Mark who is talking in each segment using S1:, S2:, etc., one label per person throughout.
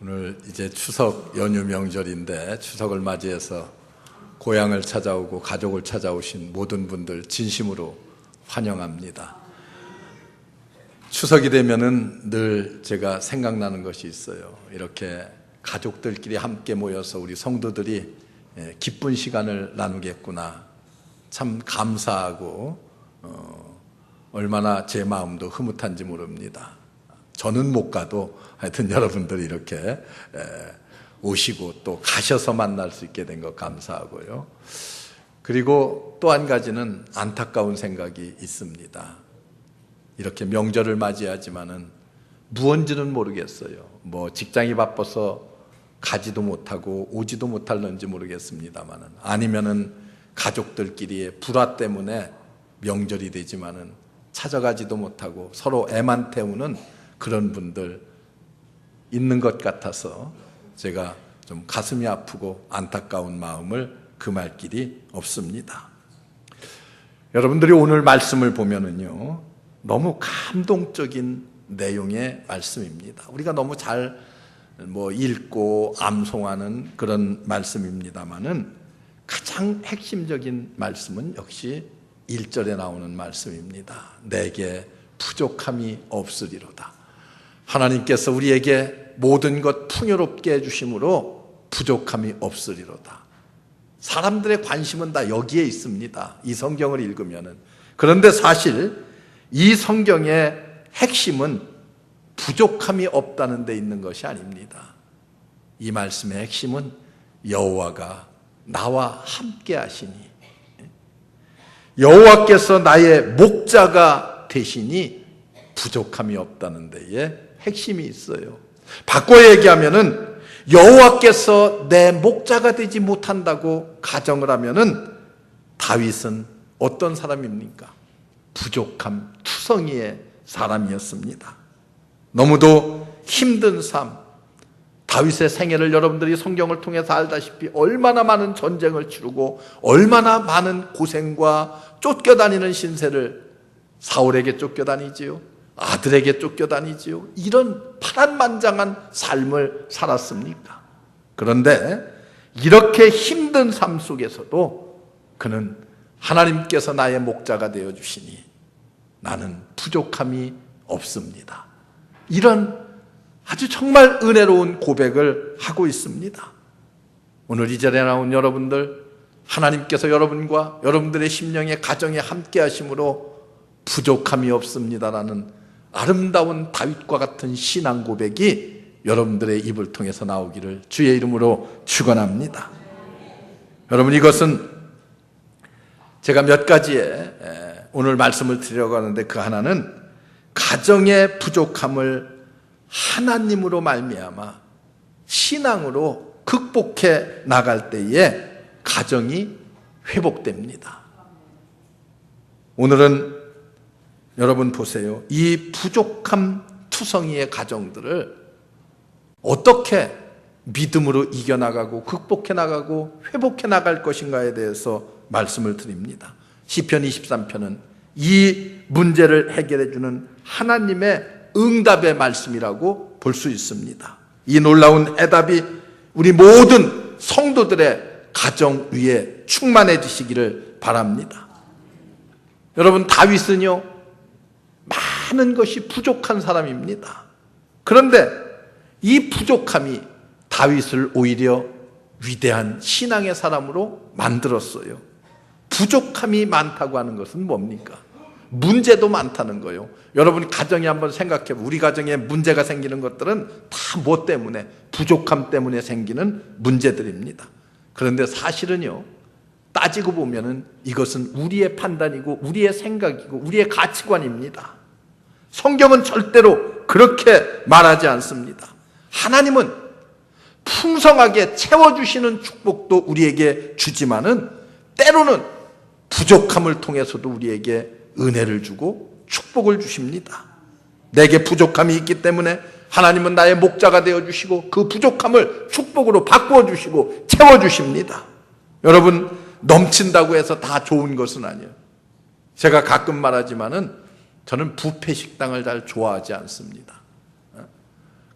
S1: 오늘 이제 추석 연휴 명절인데 추석을 맞이해서 고향을 찾아오고 가족을 찾아오신 모든 분들 진심으로 환영합니다. 추석이 되면은 늘 제가 생각나는 것이 있어요. 이렇게 가족들끼리 함께 모여서 우리 성도들이 기쁜 시간을 나누겠구나. 참 감사하고 얼마나 제 마음도 흐뭇한지 모릅니다. 저는 못 가도 하여튼 여러분들이 이렇게 오시고 또 가셔서 만날 수 있게 된 것 감사하고요. 그리고 또 한 가지는 안타까운 생각이 있습니다. 이렇게 명절을 맞이하지만은 무언지는 모르겠어요. 뭐 직장이 바빠서 가지도 못하고 오지도 못할는지 모르겠습니다만은, 아니면은 가족들끼리의 불화 때문에 명절이 되지만은 찾아가지도 못하고 서로 애만 태우는 그런 분들 있는 것 같아서 제가 좀 가슴이 아프고 안타까운 마음을 금할 길이 없습니다. 여러분들이 오늘 말씀을 보면은요, 너무 감동적인 내용의 말씀입니다. 우리가 너무 잘 읽고 암송하는 그런 말씀입니다만은 가장 핵심적인 말씀은 역시 1절에 나오는 말씀입니다. 내게 부족함이 없으리로다. 하나님께서 우리에게 모든 것 풍요롭게 해주심으로 부족함이 없으리로다. 사람들의 관심은 다 여기에 있습니다. 이 성경을 읽으면은. 그런데 사실 이 성경의 핵심은 부족함이 없다는 데 있는 것이 아닙니다. 이 말씀의 핵심은 여호와가 나와 함께 하시니, 여호와께서 나의 목자가 되시니 부족함이 없다는 데에 핵심이 있어요. 바꿔 얘기하면은 여호와께서 내 목자가 되지 못한다고 가정을 하면은 다윗은 어떤 사람입니까? 부족함 투성이의 사람이었습니다. 너무도 힘든 삶, 다윗의 생애를 여러분들이 성경을 통해서 알다시피 얼마나 많은 전쟁을 치르고 얼마나 많은 고생과 쫓겨다니는 신세를, 사울에게 쫓겨다니지요, 아들에게 쫓겨다니지요, 이런 파란만장한 삶을 살았습니까? 그런데 이렇게 힘든 삶 속에서도 그는 하나님께서 나의 목자가 되어주시니 나는 부족함이 없습니다. 이런 아주 정말 은혜로운 고백을 하고 있습니다. 오늘 이 자리에 나온 여러분들, 하나님께서 여러분과 여러분들의 심령의 가정에 함께 하심으로 부족함이 없습니다라는 아름다운 다윗과 같은 신앙 고백이 여러분들의 입을 통해서 나오기를 주의 이름으로 축원합니다. 여러분, 이것은 제가 몇 가지의 오늘 말씀을 드리려고 하는데, 그 하나는 가정의 부족함을 하나님으로 말미암아 신앙으로 극복해 나갈 때에 가정이 회복됩니다. 오늘은 여러분 보세요. 이 부족함 투성이의 가정들을 어떻게 믿음으로 이겨나가고 극복해 나가고 회복해 나갈 것인가에 대해서 말씀을 드립니다. 시편 23편은 이 문제를 해결해 주는 하나님의 응답의 말씀이라고 볼 수 있습니다. 이 놀라운 해답이 우리 모든 성도들의 가정 위에 충만해지시기를 바랍니다. 여러분, 다윗은요, 많은 것이 부족한 사람입니다. 그런데 이 부족함이 다윗을 오히려 위대한 신앙의 사람으로 만들었어요. 부족함이 많다고 하는 것은 뭡니까? 문제도 많다는 거예요. 여러분, 가정에 한번 생각해 보세요. 우리 가정에 문제가 생기는 것들은 다 뭐 때문에? 부족함 때문에 생기는 문제들입니다. 그런데 사실은요, 따지고 보면은 이것은 우리의 판단이고 우리의 생각이고 우리의 가치관입니다. 성경은 절대로 그렇게 말하지 않습니다. 하나님은 풍성하게 채워주시는 축복도 우리에게 주지만은 때로는 부족함을 통해서도 우리에게 은혜를 주고 축복을 주십니다. 내게 부족함이 있기 때문에 하나님은 나의 목자가 되어주시고 그 부족함을 축복으로 바꾸어 주시고 채워주십니다. 여러분, 넘친다고 해서 다 좋은 것은 아니에요. 제가 가끔 말하지만은 저는 뷔페 식당을 잘 좋아하지 않습니다.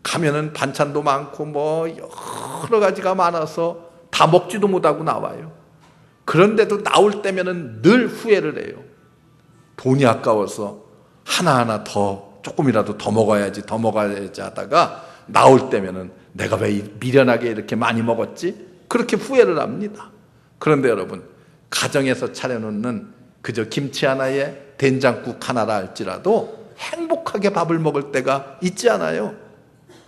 S1: 가면은 반찬도 많고 뭐 여러 가지가 많아서 다 먹지도 못하고 나와요. 그런데도 나올 때면은 늘 후회를 해요. 돈이 아까워서 하나하나 더 조금이라도 더 먹어야지 하다가 나올 때면은 내가 왜 미련하게 이렇게 많이 먹었지? 그렇게 후회를 합니다. 그런데 여러분, 가정에서 차려놓는 그저 김치 하나에 된장국 하나라 할지라도 행복하게 밥을 먹을 때가 있지 않아요?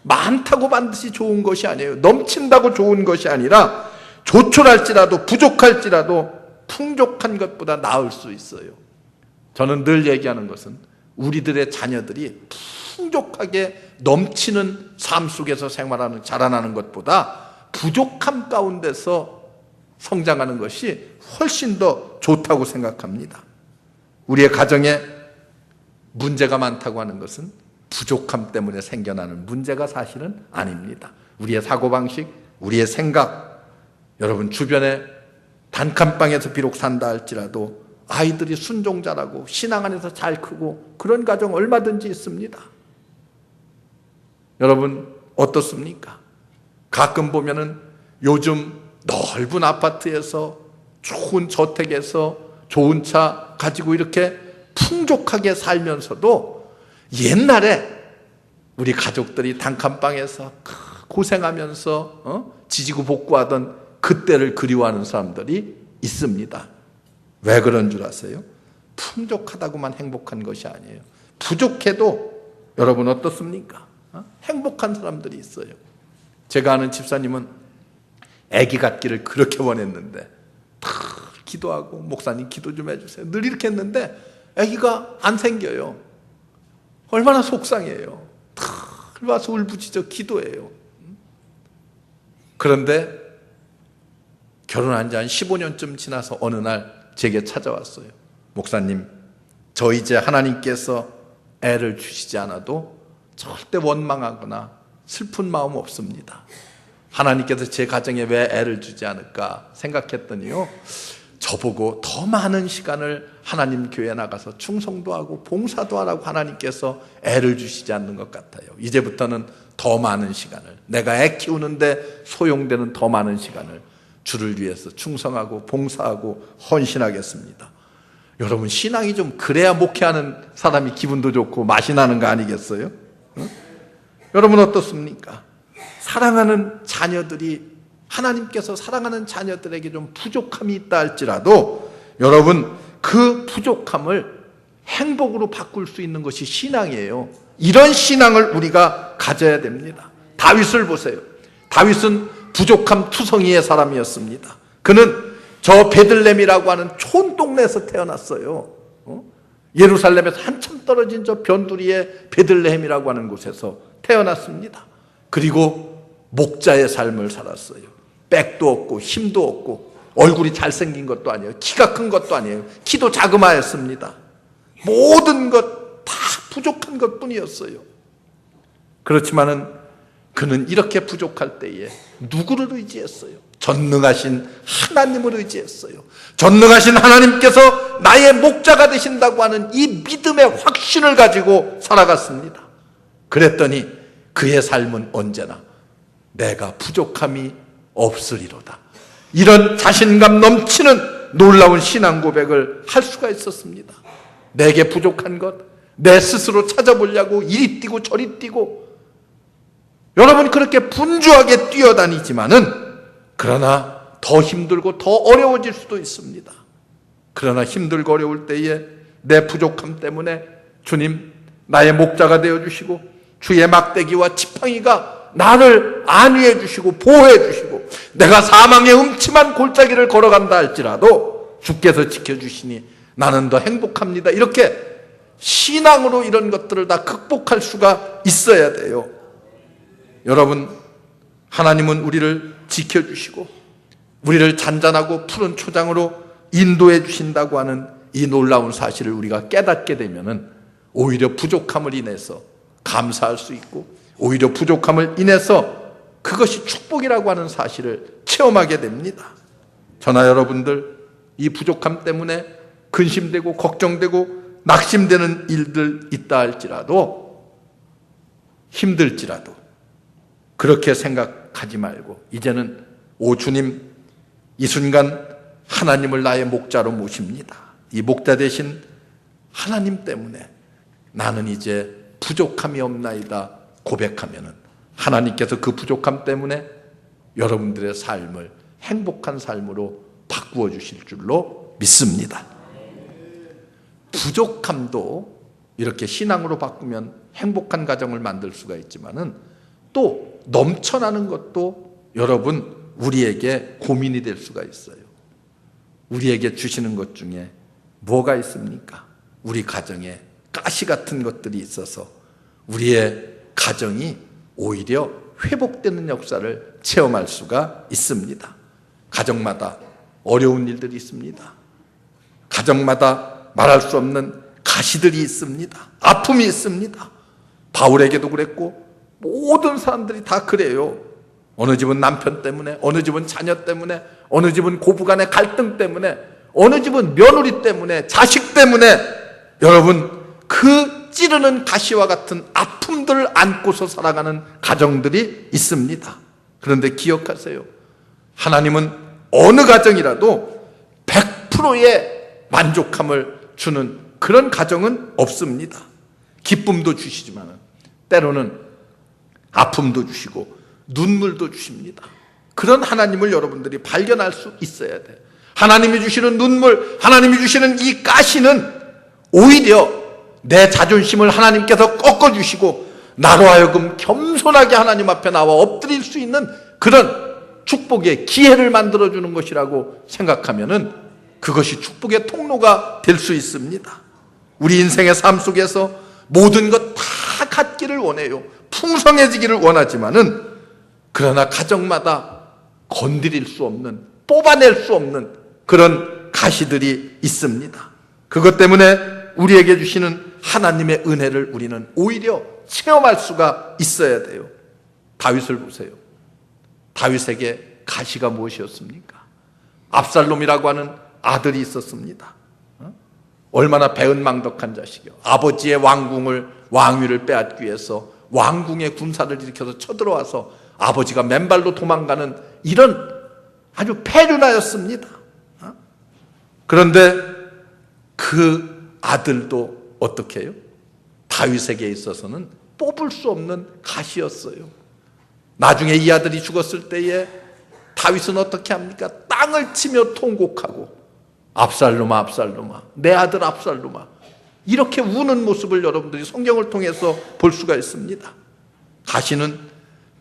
S1: 많다고 반드시 좋은 것이 아니에요. 넘친다고 좋은 것이 아니라 조촐할지라도 부족할지라도 풍족한 것보다 나을 수 있어요. 저는 늘 얘기하는 것은 우리들의 자녀들이 풍족하게 넘치는 삶 속에서 자라나는 것보다 부족함 가운데서 성장하는 것이 훨씬 더 좋다고 생각합니다. 우리의 가정에 문제가 많다고 하는 것은 부족함 때문에 생겨나는 문제가 사실은 아닙니다. 우리의 사고방식, 우리의 생각, 여러분 주변에 단칸방에서 비록 산다 할지라도 아이들이 순종자라고 신앙 안에서 잘 크고 그런 가정 얼마든지 있습니다. 여러분 어떻습니까? 가끔 보면은 요즘 넓은 아파트에서 좋은 저택에서 좋은 차 가지고 이렇게 풍족하게 살면서도 옛날에 우리 가족들이 단칸방에서 고생하면서 지지고 볶고하던 그때를 그리워하는 사람들이 있습니다. 왜 그런 줄 아세요? 풍족하다고만 행복한 것이 아니에요. 부족해도 여러분 어떻습니까? 행복한 사람들이 있어요. 제가 아는 집사님은 아기 갖기를 그렇게 원했는데 다 기도하고 목사님 기도 좀 해주세요. 늘 이렇게 했는데 아기가 안 생겨요. 얼마나 속상해요. 다 와서 울부짖어 기도해요. 그런데 결혼한 지 한 15년쯤 지나서 어느 날 제게 찾아왔어요. 목사님, 저 이제 하나님께서 애를 주시지 않아도 절대 원망하거나 슬픈 마음 없습니다. 하나님께서 제 가정에 왜 애를 주지 않을까 생각했더니요, 저보고 더 많은 시간을 하나님 교회에 나가서 충성도 하고 봉사도 하라고 하나님께서 애를 주시지 않는 것 같아요. 이제부터는 더 많은 시간을, 내가 애 키우는데 소용되는 더 많은 시간을 주를 위해서 충성하고 봉사하고 헌신하겠습니다. 여러분, 신앙이 좀 그래야 목회하는 사람이 기분도 좋고 맛이 나는 거 아니겠어요? 응? 여러분 어떻습니까? 사랑하는 자녀들이, 하나님께서 사랑하는 자녀들에게 좀 부족함이 있다 할지라도 여러분 그 부족함을 행복으로 바꿀 수 있는 것이 신앙이에요. 이런 신앙을 우리가 가져야 됩니다. 다윗을 보세요. 다윗은 부족함 투성이의 사람이었습니다. 그는 저 베들레헴이라고 하는 촌동네에서 태어났어요. 예루살렘에서 한참 떨어진 저 변두리의 베들레헴이라고 하는 곳에서 태어났습니다. 그리고 목자의 삶을 살았어요. 백도 없고 힘도 없고 얼굴이 잘생긴 것도 아니에요. 키가 큰 것도 아니에요. 키도 자그마했습니다. 모든 것 다 부족한 것뿐이었어요. 그렇지만은 그는 이렇게 부족할 때에 누구를 의지했어요? 전능하신 하나님을 의지했어요. 전능하신 하나님께서 나의 목자가 되신다고 하는 이 믿음의 확신을 가지고 살아갔습니다. 그랬더니 그의 삶은 언제나 내가 부족함이 없으리로다, 이런 자신감 넘치는 놀라운 신앙 고백을 할 수가 있었습니다. 내게 부족한 것 내 스스로 찾아보려고 이리 뛰고 저리 뛰고 여러분 그렇게 분주하게 뛰어다니지만은 그러나 더 힘들고 더 어려워질 수도 있습니다. 그러나 힘들고 어려울 때에 내 부족함 때문에 주님 나의 목자가 되어주시고 주의 막대기와 지팡이가 나를 안위해 주시고 보호해 주시고 내가 사망의 음침한 골짜기를 걸어간다 할지라도 주께서 지켜주시니 나는 더 행복합니다. 이렇게 신앙으로 이런 것들을 다 극복할 수가 있어야 돼요. 여러분, 하나님은 우리를 지켜주시고 우리를 잔잔하고 푸른 초장으로 인도해 주신다고 하는 이 놀라운 사실을 우리가 깨닫게 되면은 오히려 부족함을 인해서 감사할 수 있고 오히려 부족함을 인해서 그것이 축복이라고 하는 사실을 체험하게 됩니다. 저나 여러분들 이 부족함 때문에 근심되고 걱정되고 낙심되는 일들 있다 할지라도 힘들지라도 그렇게 생각하지 말고 이제는 오 주님, 이 순간 하나님을 나의 목자로 모십니다. 이 목자 대신 하나님 때문에 나는 이제 부족함이 없나이다 고백하면은 하나님께서 그 부족함 때문에 여러분들의 삶을 행복한 삶으로 바꾸어 주실 줄로 믿습니다. 부족함도 이렇게 신앙으로 바꾸면 행복한 가정을 만들 수가 있지만은 또 넘쳐나는 것도 여러분 우리에게 고민이 될 수가 있어요. 우리에게 주시는 것 중에 뭐가 있습니까? 우리 가정에 가시 같은 것들이 있어서 우리의 가정이 오히려 회복되는 역사를 체험할 수가 있습니다. 가정마다 어려운 일들이 있습니다. 가정마다 말할 수 없는 가시들이 있습니다. 아픔이 있습니다. 바울에게도 그랬고 모든 사람들이 다 그래요. 어느 집은 남편 때문에, 어느 집은 자녀 때문에, 어느 집은 고부간의 갈등 때문에, 어느 집은 며느리 때문에, 자식 때문에 여러분 그 찌르는 가시와 같은 아픔들을 안고서 살아가는 가정들이 있습니다. 그런데 기억하세요. 하나님은 어느 가정이라도 100%의 만족함을 주는 그런 가정은 없습니다. 기쁨도 주시지만 때로는 아픔도 주시고 눈물도 주십니다. 그런 하나님을 여러분들이 발견할 수 있어야 돼요. 하나님이 주시는 눈물, 하나님이 주시는 이 가시는 오히려 내 자존심을 하나님께서 꺾어주시고 나로 하여금 겸손하게 하나님 앞에 나와 엎드릴 수 있는 그런 축복의 기회를 만들어주는 것이라고 생각하면은 그것이 축복의 통로가 될 수 있습니다. 우리 인생의 삶 속에서 모든 것 다 갖기를 원해요. 풍성해지기를 원하지만은 그러나 가정마다 건드릴 수 없는, 뽑아낼 수 없는 그런 가시들이 있습니다. 그것 때문에 우리에게 주시는 하나님의 은혜를 우리는 오히려 체험할 수가 있어야 돼요. 다윗을 보세요. 다윗에게 가시가 무엇이었습니까? 압살롬이라고 하는 아들이 있었습니다. 얼마나 배은망덕한 자식이요. 아버지의 왕위를 빼앗기 위해서 왕궁의 군사를 일으켜서 쳐들어와서 아버지가 맨발로 도망가는 이런 아주 폐륜하였습니다. 그런데 그 아들도 어떻게 해요? 다윗에게 있어서는 뽑을 수 없는 가시였어요. 나중에 이 아들이 죽었을 때에 다윗은 어떻게 합니까? 땅을 치며 통곡하고 압살롬아, 압살롬아, 내 아들 압살롬아, 이렇게 우는 모습을 여러분들이 성경을 통해서 볼 수가 있습니다. 가시는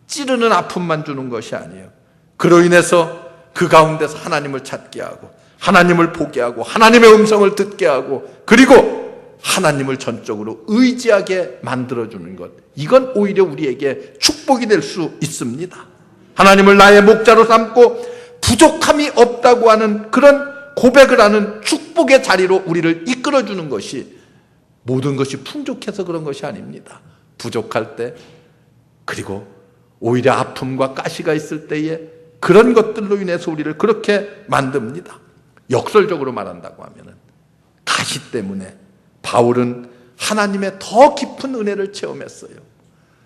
S1: 찌르는 아픔만 주는 것이 아니에요. 그로 인해서 그 가운데서 하나님을 찾게 하고 하나님을 보게 하고 하나님의 음성을 듣게 하고 그리고 하나님을 전적으로 의지하게 만들어주는 것, 이건 오히려 우리에게 축복이 될 수 있습니다. 하나님을 나의 목자로 삼고 부족함이 없다고 하는 그런 고백을 하는 축복의 자리로 우리를 이끌어주는 것이 모든 것이 풍족해서 그런 것이 아닙니다. 부족할 때 그리고 오히려 아픔과 가시가 있을 때에 그런 것들로 인해서 우리를 그렇게 만듭니다. 역설적으로 말한다고 하면은 가시 때문에 바울은 하나님의 더 깊은 은혜를 체험했어요.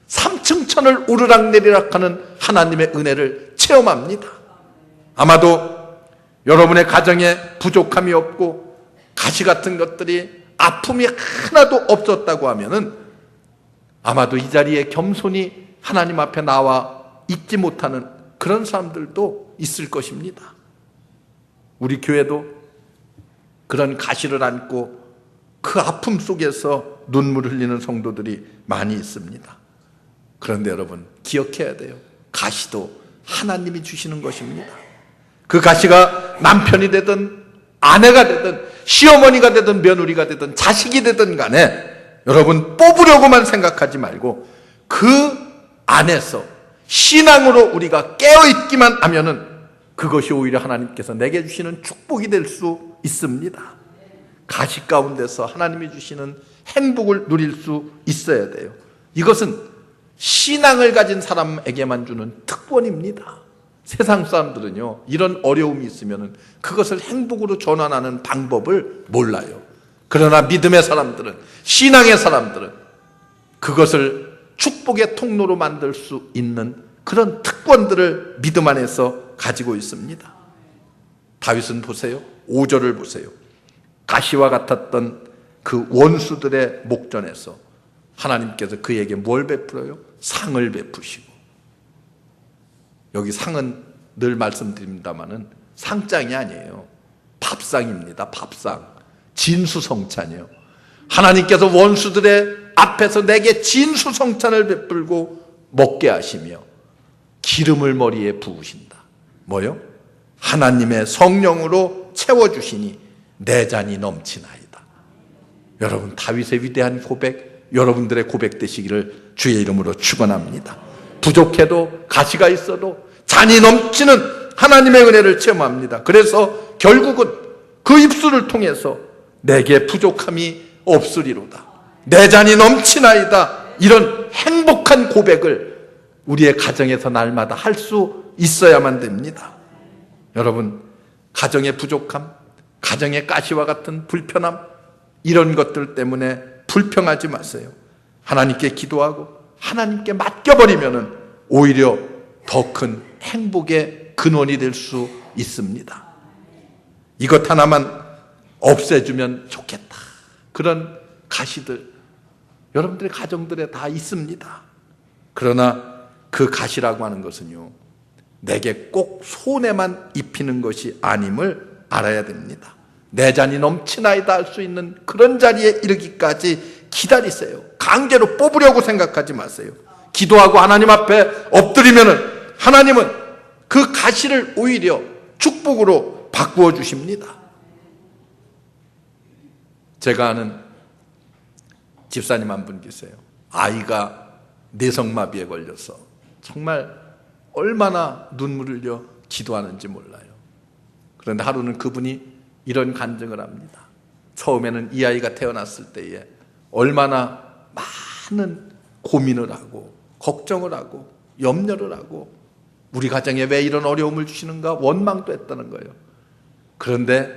S1: 3층 천을 오르락내리락 하는 하나님의 은혜를 체험합니다. 아마도 여러분의 가정에 부족함이 없고 가시 같은 것들이 아픔이 하나도 없었다고 하면은 아마도 이 자리에 겸손히 하나님 앞에 나와 있지 못하는 그런 사람들도 있을 것입니다. 우리 교회도 그런 가시를 안고 그 아픔 속에서 눈물을 흘리는 성도들이 많이 있습니다. 그런데 여러분 기억해야 돼요. 가시도 하나님이 주시는 것입니다. 그 가시가 남편이 되든 아내가 되든 시어머니가 되든 며느리가 되든 자식이 되든 간에 여러분 뽑으려고만 생각하지 말고 그 안에서 신앙으로 우리가 깨어있기만 하면은 그것이 오히려 하나님께서 내게 주시는 축복이 될 수 있습니다. 가시 가운데서 하나님이 주시는 행복을 누릴 수 있어야 돼요. 이것은 신앙을 가진 사람에게만 주는 특권입니다. 세상 사람들은요, 이런 어려움이 있으면 그것을 행복으로 전환하는 방법을 몰라요. 그러나 믿음의 사람들은, 신앙의 사람들은 그것을 축복의 통로로 만들 수 있는 그런 특권들을 믿음 안에서 가지고 있습니다. 다윗은 보세요. 5절을 보세요. 가시와 같았던 그 원수들의 목전에서 하나님께서 그에게 뭘 베풀어요? 상을 베푸시고. 여기 상은 늘 말씀드립니다마는 상장이 아니에요. 밥상입니다. 밥상. 진수성찬이요. 하나님께서 원수들의 앞에서 내게 진수성찬을 베풀고 먹게 하시며 기름을 머리에 부으신다. 뭐요? 하나님의 성령으로 채워주시니 내 잔이 넘치나이다. 여러분, 다윗의 위대한 고백, 여러분들의 고백 되시기를 주의 이름으로 축원합니다. 부족해도 가시가 있어도 잔이 넘치는 하나님의 은혜를 체험합니다. 그래서 결국은 그 입술을 통해서 내게 부족함이 없으리로다, 내 잔이 넘치나이다, 이런 행복한 고백을 우리의 가정에서 날마다 할 수 있어야만 됩니다. 여러분, 가정의 부족함, 가정의 가시와 같은 불편함, 이런 것들 때문에 불평하지 마세요. 하나님께 기도하고 하나님께 맡겨버리면 오히려 더 큰 행복의 근원이 될 수 있습니다. 이것 하나만 없애주면 좋겠다, 그런 가시들 여러분들의 가정들에 다 있습니다. 그러나 그 가시라고 하는 것은요, 내게 꼭 손해만 입히는 것이 아님을 알아야 됩니다. 내 잔이 넘치나이다 할 수 있는 그런 자리에 이르기까지 기다리세요. 강제로 뽑으려고 생각하지 마세요. 기도하고 하나님 앞에 엎드리면은 하나님은 그 가시를 오히려 축복으로 바꾸어 주십니다. 제가 아는 집사님 한 분 계세요. 아이가 뇌성마비에 걸려서 정말 얼마나 눈물을 흘려 기도하는지 몰라요. 그런데 하루는 그분이 이런 간증을 합니다. 처음에는 이 아이가 태어났을 때에 얼마나 많은 고민을 하고 걱정을 하고 염려를 하고 우리 가정에 왜 이런 어려움을 주시는가 원망도 했다는 거예요. 그런데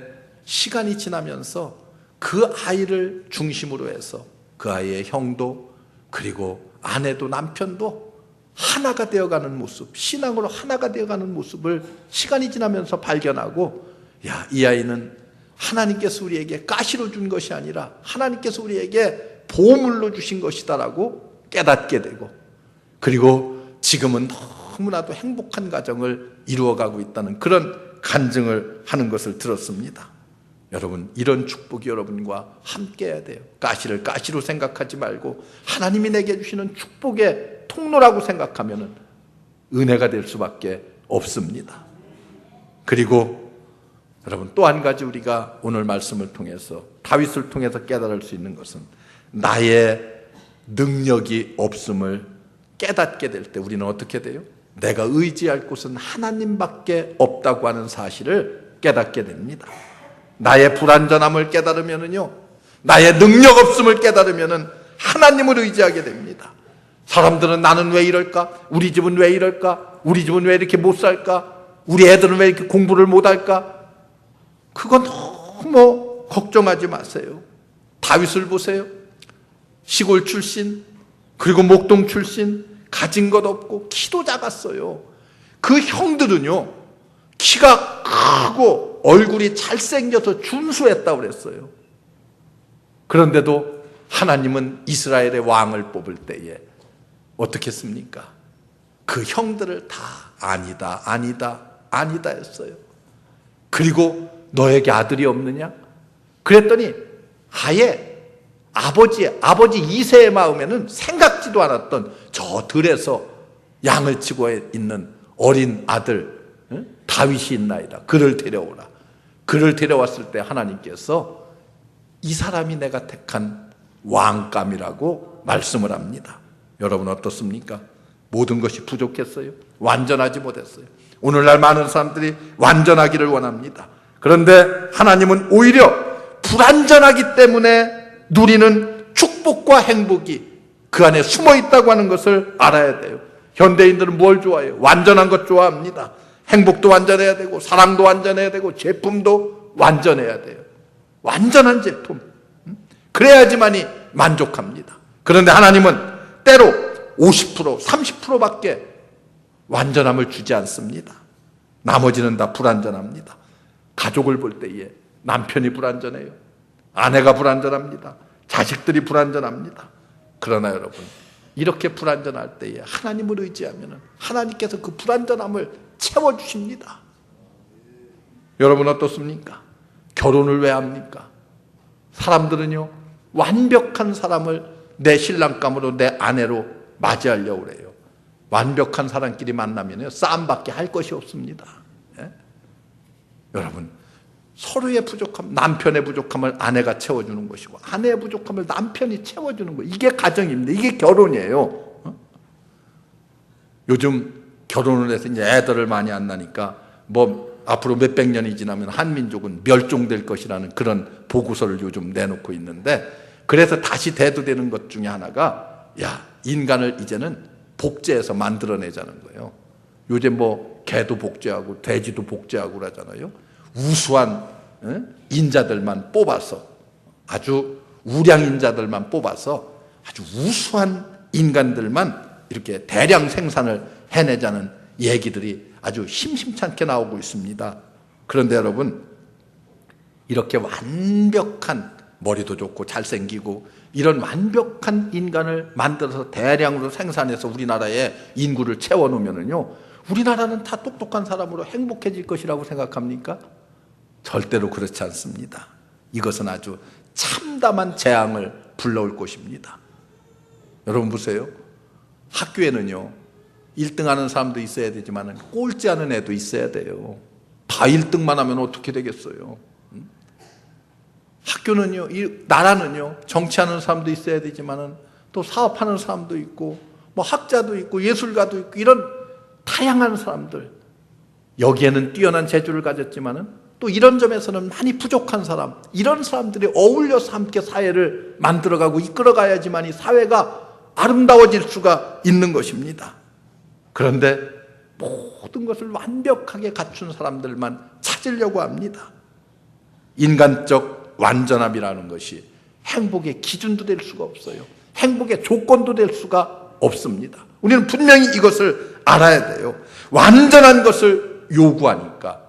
S1: 시간이 지나면서 그 아이를 중심으로 해서 그 아이의 형도 그리고 아내도 남편도 하나가 되어가는 모습, 신앙으로 하나가 되어가는 모습을 시간이 지나면서 발견하고, 야, 이 아이는 하나님께서 우리에게 가시로 준 것이 아니라 하나님께서 우리에게 보물로 주신 것이다라고 깨닫게 되고, 그리고 지금은 너무나도 행복한 가정을 이루어가고 있다는 그런 간증을 하는 것을 들었습니다. 여러분, 이런 축복이 여러분과 함께 해야 돼요. 가시를 가시로 생각하지 말고 하나님이 내게 주시는 축복의 통로라고 생각하면 은혜가 될 수밖에 없습니다. 그리고 여러분, 또 한 가지 우리가 오늘 말씀을 통해서, 다윗을 통해서 깨달을 수 있는 것은, 나의 능력이 없음을 깨닫게 될 때 우리는 어떻게 돼요? 내가 의지할 곳은 하나님밖에 없다고 하는 사실을 깨닫게 됩니다. 나의 불완전함을 깨달으면요, 나의 능력 없음을 깨달으면은 하나님을 의지하게 됩니다. 사람들은 나는 왜 이럴까? 우리 집은 왜 이럴까? 우리 집은 왜 이렇게 못 살까? 우리 애들은 왜 이렇게 공부를 못 할까? 그건 너무 걱정하지 마세요. 다윗을 보세요. 시골 출신, 그리고 목동 출신, 가진 것 없고 키도 작았어요. 그 형들은요, 키가 크고 얼굴이 잘생겨서 준수했다고 그랬어요. 그런데도 하나님은 이스라엘의 왕을 뽑을 때에 어떻게 했습니까? 그 형들을 다 아니다, 아니다, 아니다 했어요. 그리고 너에게 아들이 없느냐? 그랬더니 아예 아버지 이새의 마음에는 생각지도 않았던 저 들에서 양을 치고 있는 어린 아들 다윗이 있나이다. 그를 데려오라. 그를 데려왔을 때 하나님께서 이 사람이 내가 택한 왕감이라고 말씀을 합니다. 여러분 어떻습니까? 모든 것이 부족했어요. 완전하지 못했어요. 오늘날 많은 사람들이 완전하기를 원합니다. 그런데 하나님은 오히려 불완전하기 때문에 누리는 축복과 행복이 그 안에 숨어 있다고 하는 것을 알아야 돼요. 현대인들은 뭘 좋아해요? 완전한 것 좋아합니다. 행복도 완전해야 되고, 사랑도 완전해야 되고, 제품도 완전해야 돼요. 완전한 제품, 그래야지만이 만족합니다. 그런데 하나님은 때로 50%, 30%밖에 완전함을 주지 않습니다. 나머지는 다 불완전합니다. 가족을 볼 때에 남편이 불완전해요. 아내가 불완전합니다. 자식들이 불완전합니다. 그러나 여러분, 이렇게 불완전할 때에 하나님을 의지하면 하나님께서 그 불완전함을 채워주십니다. 여러분 어떻습니까? 결혼을 왜 합니까? 사람들은요, 완벽한 사람을 내 신랑감으로, 내 아내로 맞이하려고 그래요. 완벽한 사람끼리 만나면요, 싸움밖에 할 것이 없습니다. 예? 여러분, 서로의 부족함, 남편의 부족함을 아내가 채워주는 것이고 아내의 부족함을 남편이 채워주는 거예요. 이게 가정입니다. 이게 결혼이에요. 요즘 결혼을 해서 이제 애들을 많이 안 나니까 뭐 앞으로 몇백 년이 지나면 한민족은 멸종될 것이라는 그런 보고서를 요즘 내놓고 있는데, 그래서 다시 대두되는 것 중에 하나가, 야, 인간을 이제는 복제해서 만들어내자는 거예요. 요즘 뭐 개도 복제하고 돼지도 복제하고 그러잖아요. 우수한 인자들만 뽑아서, 아주 우량 인자들만 뽑아서 아주 우수한 인간들만 이렇게 대량 생산을 해내자는 얘기들이 아주 심심찮게 나오고 있습니다. 그런데 여러분, 이렇게 완벽한, 머리도 좋고 잘생기고 이런 완벽한 인간을 만들어서 대량으로 생산해서 우리나라에 인구를 채워놓으면요, 우리나라는 다 똑똑한 사람으로 행복해질 것이라고 생각합니까? 절대로 그렇지 않습니다. 이것은 아주 참담한 재앙을 불러올 것입니다. 여러분 보세요. 학교에는요, 1등 하는 사람도 있어야 되지만 꼴찌하는 애도 있어야 돼요. 다 1등만 하면 어떻게 되겠어요? 학교는요, 나라는요, 정치하는 사람도 있어야 되지만 또 사업하는 사람도 있고 뭐 학자도 있고 예술가도 있고 이런 다양한 사람들, 여기에는 뛰어난 재주를 가졌지만 또 이런 점에서는 많이 부족한 사람, 이런 사람들이 어울려서 함께 사회를 만들어가고 이끌어가야지만 이 사회가 아름다워질 수가 있는 것입니다. 그런데 모든 것을 완벽하게 갖춘 사람들만 찾으려고 합니다. 인간적 완전함이라는 것이 행복의 기준도 될 수가 없어요. 행복의 조건도 될 수가 없습니다. 우리는 분명히 이것을 알아야 돼요. 완전한 것을 요구하니까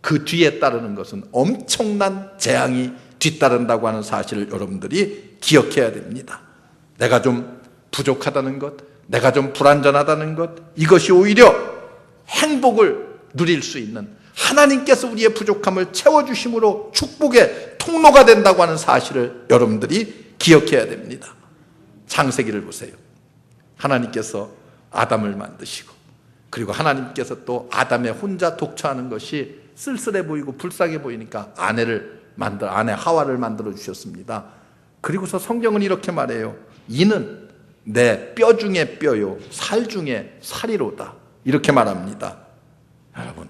S1: 그 뒤에 따르는 것은 엄청난 재앙이 뒤따른다고 하는 사실을 여러분들이 기억해야 됩니다. 내가 좀 부족하다는 것, 내가 좀 불완전하다는 것, 이것이 오히려 행복을 누릴 수 있는, 하나님께서 우리의 부족함을 채워주심으로 축복의 통로가 된다고 하는 사실을 여러분들이 기억해야 됩니다. 창세기를 보세요. 하나님께서 아담을 만드시고, 그리고 하나님께서 또 아담의 혼자 독처하는 것이 쓸쓸해 보이고 불쌍해 보이니까 아내 하와를 만들어 주셨습니다. 그리고서 성경은 이렇게 말해요. 이는 내 뼈 중에 뼈요 살 중에 살이로다, 이렇게 말합니다. 여러분,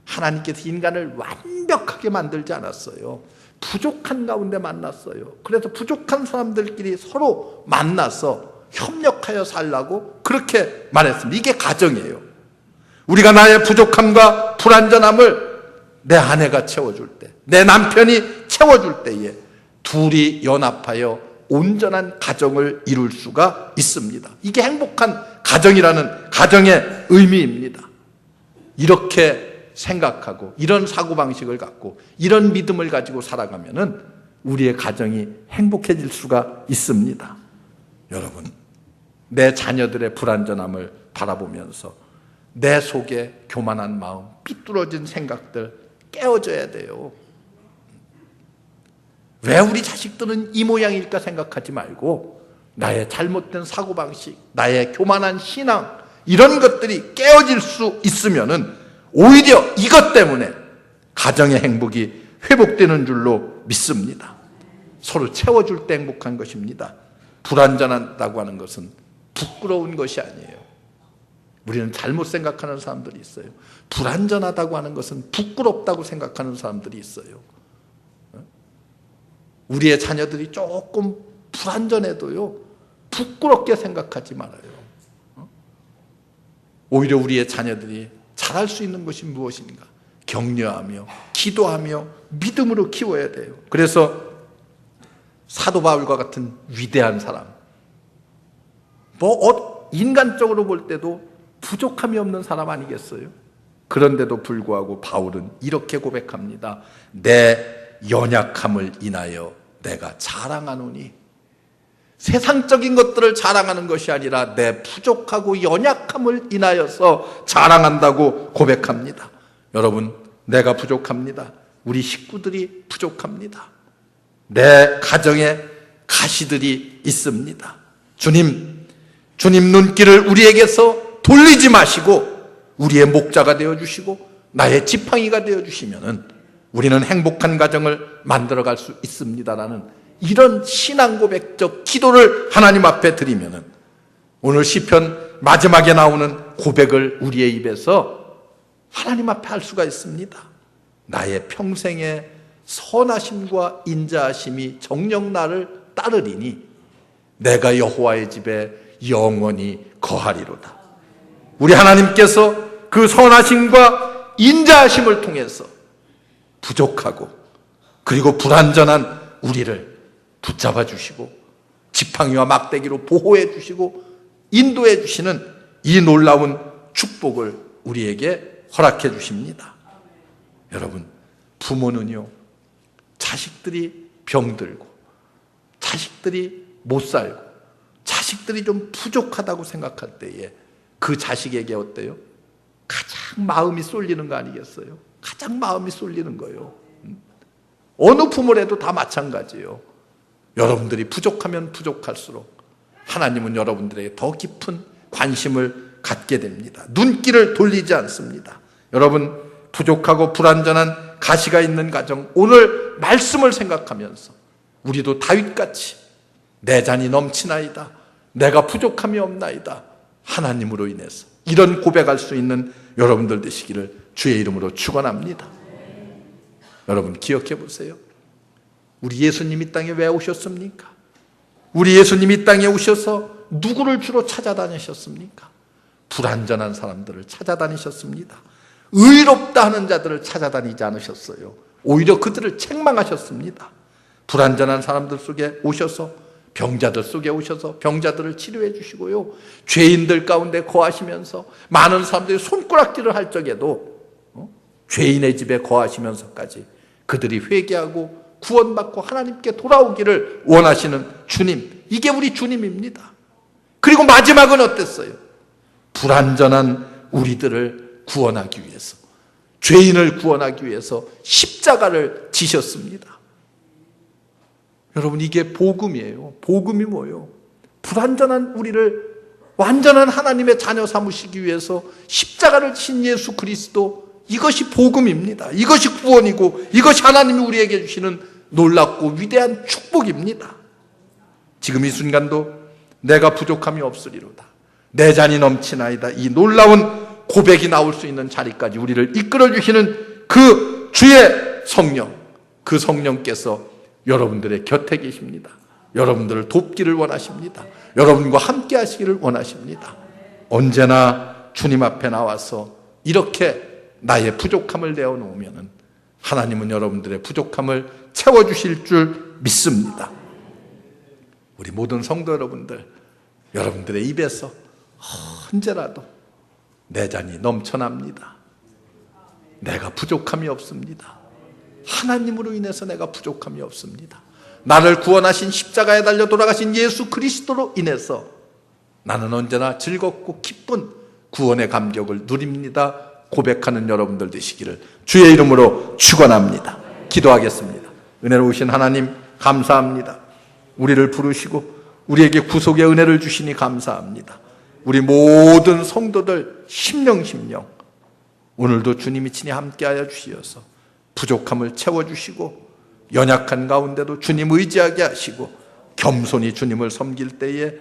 S1: 하나님께서 인간을 완벽하게 만들지 않았어요. 부족한 가운데 만났어요. 그래서 부족한 사람들끼리 서로 만나서 협력하여 살라고 그렇게 말했습니다. 이게 가정이에요. 우리가 나의 부족함과 불완전함을 내 아내가 채워줄 때, 내 남편이 채워줄 때에 둘이 연합하여 온전한 가정을 이룰 수가 있습니다. 이게 행복한 가정이라는 가정의 의미입니다. 이렇게 생각하고 이런 사고방식을 갖고 이런 믿음을 가지고 살아가면은 우리의 가정이 행복해질 수가 있습니다. 여러분, 내 자녀들의 불완전함을 바라보면서 내 속에 교만한 마음, 삐뚤어진 생각들 깨어져야 돼요. 왜 우리 자식들은 이 모양일까 생각하지 말고 나의 잘못된 사고방식, 나의 교만한 신앙, 이런 것들이 깨어질 수 있으면은 오히려 이것 때문에 가정의 행복이 회복되는 줄로 믿습니다. 서로 채워줄 때 행복한 것입니다. 불완전하다고 하는 것은 부끄러운 것이 아니에요. 우리는 잘못 생각하는 사람들이 있어요. 불완전하다고 하는 것은 부끄럽다고 생각하는 사람들이 있어요. 우리의 자녀들이 조금 불완전해도요, 부끄럽게 생각하지 말아요. 오히려 우리의 자녀들이 잘할 수 있는 것이 무엇인가? 격려하며 기도하며 믿음으로 키워야 돼요. 그래서 사도 바울과 같은 위대한 사람, 인간적으로 볼 때도 부족함이 없는 사람 아니겠어요? 그런데도 불구하고 바울은 이렇게 고백합니다. 내 연약함을 인하여 내가 자랑하노니. 세상적인 것들을 자랑하는 것이 아니라 내 부족하고 연약함을 인하여서 자랑한다고 고백합니다. 여러분, 내가 부족합니다. 우리 식구들이 부족합니다. 내 가정에 가시들이 있습니다. 주님 눈길을 우리에게서 돌리지 마시고 우리의 목자가 되어주시고 나의 지팡이가 되어주시면 우리는 행복한 가정을 만들어갈 수 있습니다라는 이런 신앙 고백적 기도를 하나님 앞에 드리면 오늘 시편 마지막에 나오는 고백을 우리의 입에서 하나님 앞에 할 수가 있습니다. 나의 평생의 선하심과 인자하심이 정녕 나를 따르리니 내가 여호와의 집에 영원히 거하리로다. 우리 하나님께서 그 선하심과 인자하심을 통해서 부족하고 그리고 불완전한 우리를 붙잡아 주시고 지팡이와 막대기로 보호해 주시고 인도해 주시는 이 놀라운 축복을 우리에게 허락해 주십니다. 여러분, 부모는요, 자식들이 병들고 자식들이 못 살고 자식들이 좀 부족하다고 생각할 때에 그 자식에게 어때요? 가장 마음이 쏠리는 거 아니겠어요? 가장 마음이 쏠리는 거예요. 어느 부모라도 다 마찬가지예요. 여러분들이 부족하면 부족할수록 하나님은 여러분들에게 더 깊은 관심을 갖게 됩니다. 눈길을 돌리지 않습니다. 여러분, 부족하고 불완전한 가시가 있는 가정, 오늘 말씀을 생각하면서 우리도 다윗같이 내 잔이 넘치나이다, 내가 부족함이 없나이다, 하나님으로 인해서 이런 고백할 수 있는 여러분들 되시기를 주의 이름으로 축원합니다. 여러분, 기억해 보세요. 우리 예수님 이 땅에 왜 오셨습니까? 우리 예수님 이 땅에 오셔서 누구를 주로 찾아다니셨습니까? 불완전한 사람들을 찾아다니셨습니다. 의롭다 하는 자들을 찾아다니지 않으셨어요. 오히려 그들을 책망하셨습니다. 불완전한 사람들 속에 오셔서, 병자들 속에 오셔서 병자들을 치료해 주시고요, 죄인들 가운데 거하시면서 많은 사람들이 손가락질을 할 적에도 죄인의 집에 거하시면서까지 그들이 회개하고 구원받고 하나님께 돌아오기를 원하시는 주님, 이게 우리 주님입니다. 그리고 마지막은 어땠어요? 불완전한 우리들을 구원하기 위해서, 죄인을 구원하기 위해서 십자가를 지셨습니다. 여러분, 이게 복음이에요. 복음이 뭐예요? 불완전한 우리를 완전한 하나님의 자녀 삼으시기 위해서 십자가를 진 예수 그리스도, 이것이 복음입니다. 이것이 구원이고 이것이 하나님이 우리에게 주시는 놀랍고 위대한 축복입니다. 지금 이 순간도 내가 부족함이 없으리로다, 내 잔이 넘치나이다, 이 놀라운 고백이 나올 수 있는 자리까지 우리를 이끌어 주시는 그 주의 성령, 그 성령께서 여러분들의 곁에 계십니다. 여러분들을 돕기를 원하십니다. 여러분과 함께 하시기를 원하십니다. 언제나 주님 앞에 나와서 이렇게 나의 부족함을 내어놓으면 하나님은 여러분들의 부족함을 채워주실 줄 믿습니다. 우리 모든 성도 여러분들, 여러분들의 입에서 언제라도 내 잔이 넘쳐납니다, 내가 부족함이 없습니다, 하나님으로 인해서 내가 부족함이 없습니다, 나를 구원하신 십자가에 달려 돌아가신 예수 그리스도로 인해서 나는 언제나 즐겁고 기쁜 구원의 감격을 누립니다, 고백하는 여러분들 되시기를 주의 이름으로 축원합니다. 기도하겠습니다. 은혜로우신 하나님, 감사합니다. 우리를 부르시고 우리에게 구속의 은혜를 주시니 감사합니다. 우리 모든 성도들 심령 오늘도 주님이 친히 함께하여 주시어서 부족함을 채워주시고 연약한 가운데도 주님 의지하게 하시고 겸손히 주님을 섬길 때에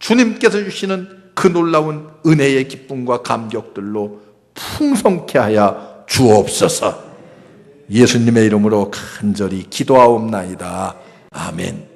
S1: 주님께서 주시는 그 놀라운 은혜의 기쁨과 감격들로 풍성케 하여 주옵소서. 예수님의 이름으로 간절히 기도하옵나이다. 아멘.